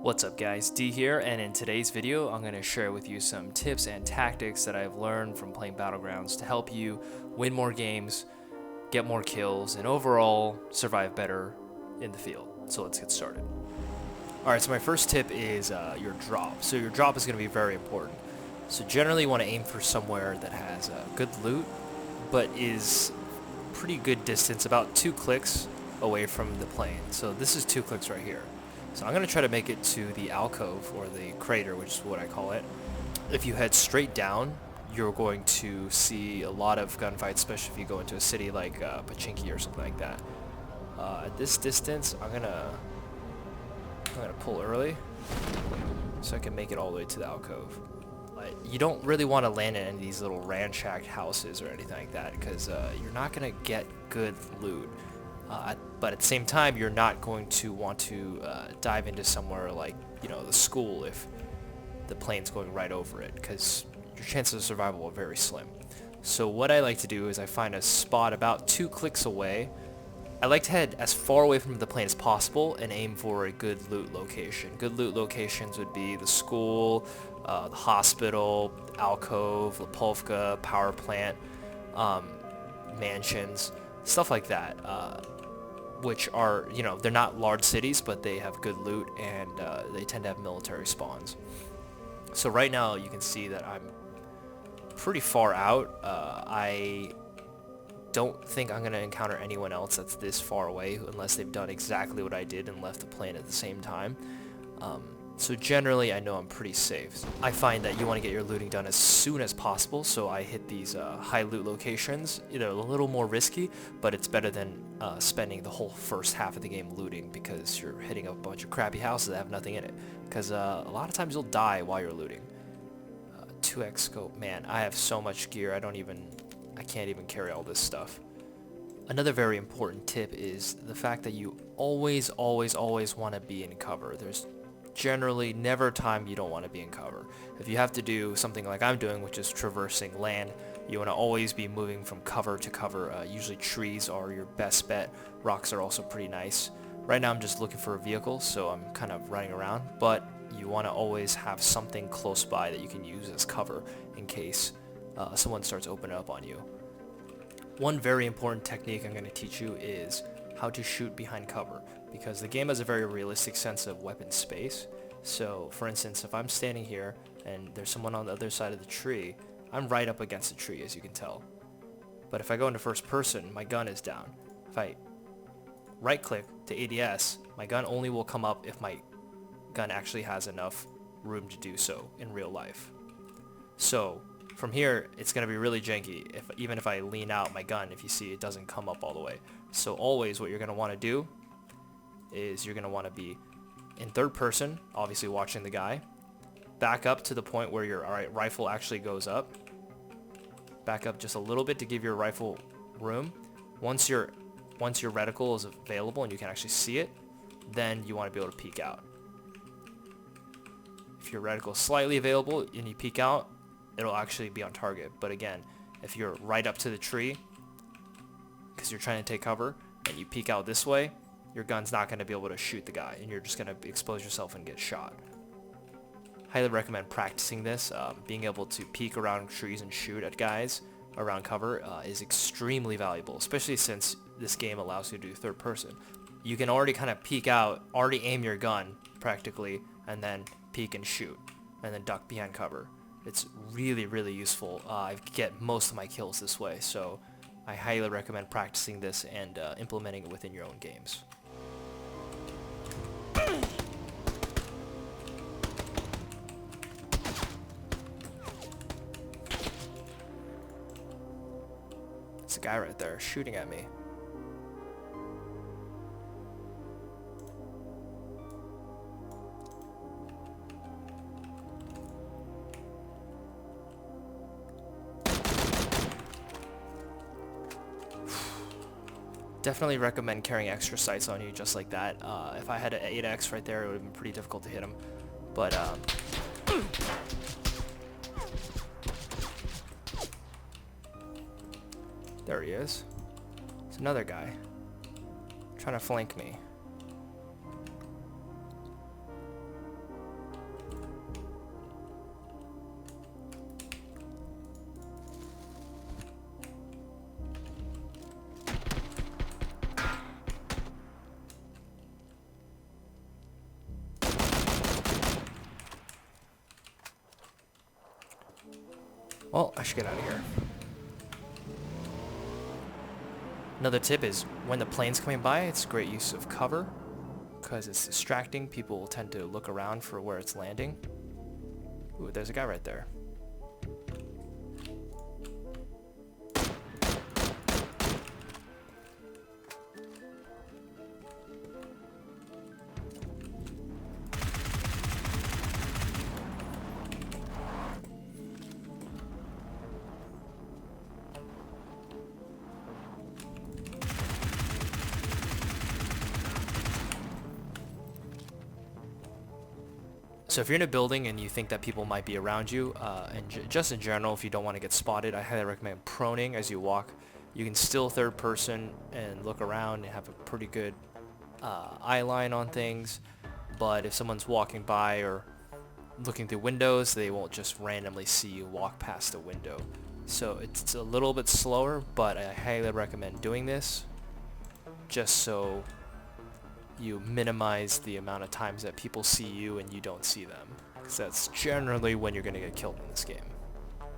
What's up guys, D here, and in today's video I'm going to share with you some tips and tactics that I've learned from playing Battlegrounds to help you win more games, get more kills, and overall survive better in the field. So let's get started. Alright, so my first tip is your drop. So your drop is going to be very important. So generally you want to aim for somewhere that has good loot, but is pretty good distance, about 2 clicks away from the plane. So this is 2 clicks right here. So I'm going to try to make it to the alcove, or the crater, which is what I call it. If you head straight down, you're going to see a lot of gunfights, especially if you go into a city like Pachinki or something like that. At this distance, I'm gonna pull early, so I can make it all the way to the alcove. You don't really want to land in any of these little ransacked houses or anything like that, because you're not going to get good loot. But at the same time, you're not going to want to dive into somewhere like, the school if the plane's going right over it, because your chances of survival are very slim. So what I like to do is I find a spot about 2 clicks away. I like to head as far away from the plane as possible and aim for a good loot location. Good loot locations would be the school, the hospital, alcove, Lipovka, power plant, mansions, stuff like that. Which are, they're not large cities, but they have good loot, and they tend to have military spawns. So right now you can see that I'm pretty far out. I don't think I'm going to encounter anyone else that's this far away, unless they've done exactly what I did and left the plane at the same time. So generally I know I'm pretty safe. I find that you want to get your looting done as soon as possible, so I hit these high loot locations. They're a little more risky, but it's better than spending the whole first half of the game looting, because you're hitting a bunch of crappy houses that have nothing in it. Because a lot of times you'll die while you're looting. 2x scope, man, I have so much gear, I can't even carry all this stuff. Another very important tip is the fact that you always want to be in cover. There's generally never a time you don't want to be in cover. If you have to do something like I'm doing, which is traversing land, you want to always be moving from cover to cover. Usually trees are your best bet. Rocks are also pretty nice. Right now I'm just looking for a vehicle, so I'm kind of running around, but you want to always have something close by that you can use as cover in case someone starts opening up on you. One very important technique I'm going to teach you is how to shoot behind cover, because the game has a very realistic sense of weapon space. So for instance, if I'm standing here and there's someone on the other side of the tree, I'm right up against the tree, as you can tell. But if I go into first person, my gun is down. If I right click to ADS, my gun only will come up if my gun actually has enough room to do so in real life. So from here, it's going to be really janky. Even if I lean out my gun, if you see, it doesn't come up all the way. So always what you're going to want to do is you're going to want to be in third person, obviously watching the guy. Back up to the point where your rifle actually goes up. Back up just a little bit to give your rifle room. Once your reticle is available and you can actually see it, then you want to be able to peek out. If your reticle is slightly available and you peek out, it'll actually be on target. But again, if you're right up to the tree, because you're trying to take cover, and you peek out this way, your gun's not going to be able to shoot the guy, and you're just going to expose yourself and get shot. Highly recommend practicing this. Being able to peek around trees and shoot at guys around cover is extremely valuable, especially since this game allows you to do third person. You can already kind of peek out, already aim your gun practically, and then peek and shoot, and then duck behind cover. It's really useful. I get most of my kills this way, so I highly recommend practicing this and implementing it within your own games. It's a guy right there shooting at me. Definitely recommend carrying extra sights on you just like that. If I had an 8x right there, it would have been pretty difficult to hit him. But there he is. It's another guy trying to flank me. Well, I should get out of here. Another tip is when the plane's coming by, it's great use of cover because it's distracting. People will tend to look around for where it's landing. Ooh, there's a guy right there. So if you're in a building and you think that people might be around you, and just in general, if you don't want to get spotted, I highly recommend proning as you walk. You can still third person and look around and have a pretty good eye line on things, but if someone's walking by or looking through windows, they won't just randomly see you walk past the window. So it's a little bit slower, but I highly recommend doing this just so you minimize the amount of times that people see you and you don't see them, because that's generally when you're going to get killed in this game.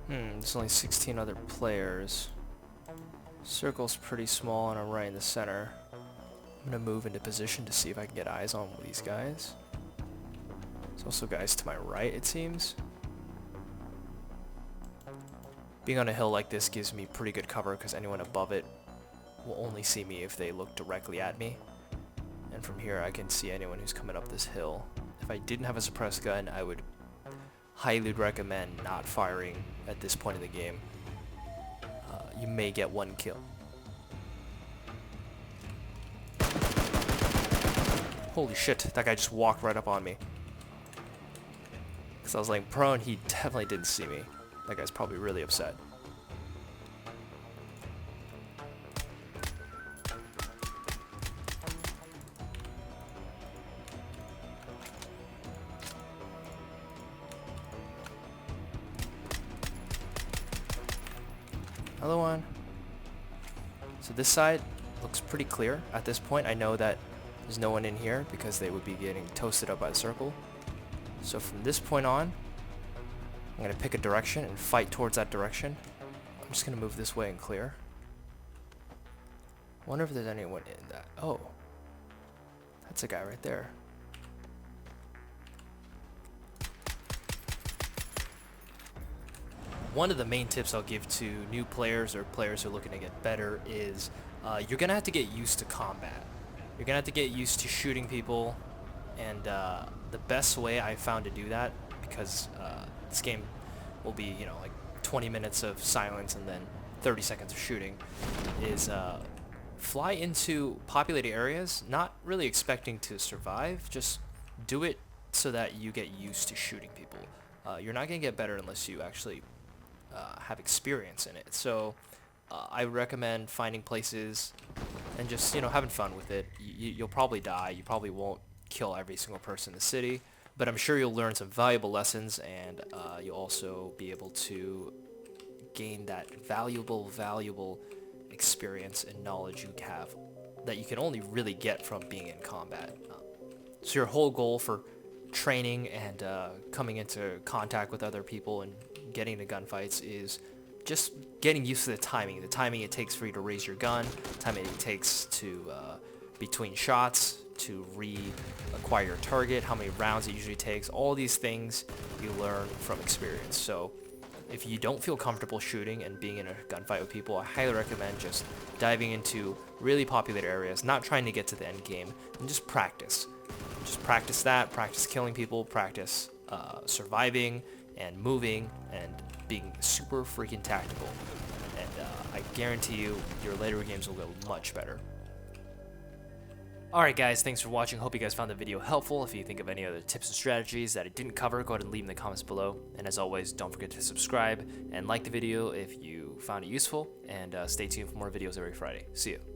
There's only 16 other players. Circle's pretty small and I'm right in the center. I'm going to move into position to see if I can get eyes on these guys. There's also guys to my right, it seems. Being on a hill like this gives me pretty good cover because anyone above it will only see me if they look directly at me. And from here I can see anyone who's coming up this hill. If I didn't have a suppressed gun, I would highly recommend not firing at this point in the game. You may get one kill. Holy shit, that guy just walked right up on me. Because I was laying prone, he definitely didn't see me. That guy's probably really upset. Another one. So this side looks pretty clear at this point. I know that there's no one in here because they would be getting toasted up by the circle. So from this point on, I'm going to pick a direction and fight towards that direction. I'm just going to move this way and clear. I wonder if there's anyone in that. Oh, that's a guy right there. One of the main tips I'll give to new players or players who are looking to get better is you're going to have to get used to combat. You're going to have to get used to shooting people, and the best way I found to do that, because this game will be, like 20 minutes of silence and then 30 seconds of shooting, is fly into populated areas, not really expecting to survive, just do it so that you get used to shooting people. You're not going to get better unless you actually have experience in it. So I recommend finding places and just having fun with it. You'll probably die. You probably won't kill every single person in the city, but I'm sure you'll learn some valuable lessons, and you'll also be able to gain that valuable experience and knowledge you have that you can only really get from being in combat. So your whole goal for training and coming into contact with other people and getting to gunfights is just getting used to the timing it takes for you to raise your gun, the timing it takes to between shots, to reacquire your target, how many rounds it usually takes. All these things you learn from experience. So if you don't feel comfortable shooting and being in a gunfight with people, I highly recommend just diving into really populated areas, not trying to get to the end game, and just practice. Just practice that, practice killing people, practice surviving and moving and being super freaking tactical. And I guarantee you, your later games will go much better. Alright guys, thanks for watching. Hope you guys found the video helpful. If you think of any other tips and strategies that I didn't cover, go ahead and leave them in the comments below. And as always, don't forget to subscribe and like the video if you found it useful. And stay tuned for more videos every Friday. See you.